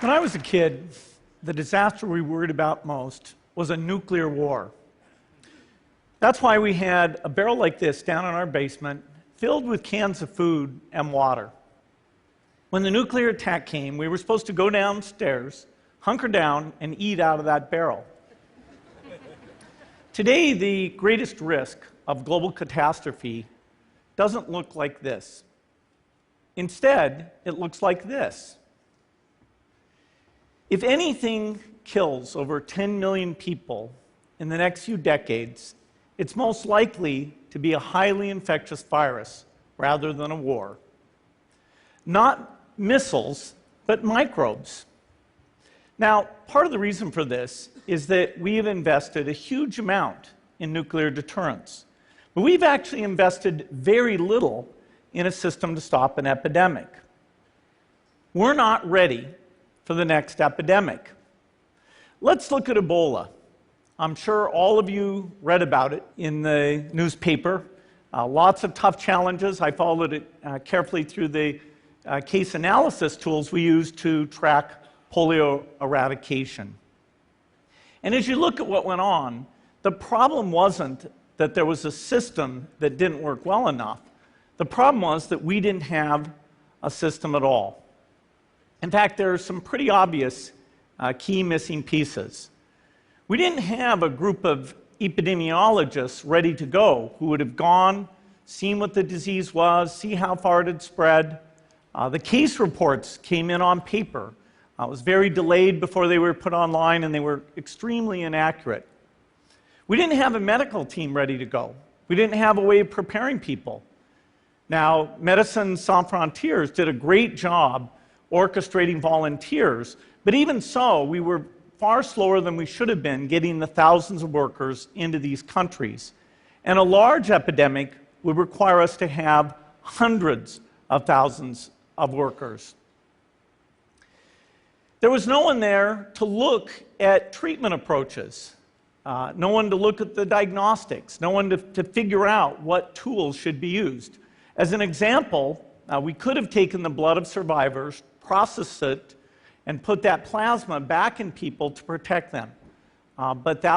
When I was a kid, the disaster we worried about most was a nuclear war. That's why we had a barrel like this down in our basement, filled with cans of food and water. When the nuclear attack came, we were supposed to go downstairs, hunker down, and eat out of that barrel. Today, the greatest risk of global catastrophe doesn't look like this. Instead, it looks like this. If anything kills over 10 million people in the next few decades, it's most likely to be a highly infectious virus rather than a war. Not missiles, but microbes. Now, part of the reason for this is that we have invested a huge amount in nuclear deterrence, but we've actually invested very little in a system to stop an epidemic. We're not ready for the next epidemic. Let's look at Ebola. I'm sure all of you read about it in the newspaper. Lots of tough challenges. I followed it carefully through the case analysis tools we use to track polio eradication. And as you look at what went on, the problem wasn't that there was a system that didn't work well enough. The problem was that we didn't have a system at all. In fact, there are some pretty obvious key missing pieces. We didn't have a group of epidemiologists ready to go who would have gone, seen what the disease was, see how far it had spread. The case reports came in on paper. It was very delayed before they were put online, and they were extremely inaccurate. We didn't have a medical team ready to go. We didn't have a way of preparing people. Now, Médecins Sans Frontières did a great job orchestrating volunteers, but even so, we were far slower than we should have been getting the thousands of workers into these countries. And a large epidemic would require us to have hundreds of thousands of workers. There was no one there to look at treatment approaches, no one to look at the diagnostics, no one to figure out what tools should be used. As an example, we could have taken the blood of survivors, processed it, and put that plasma back in people to protect them. But that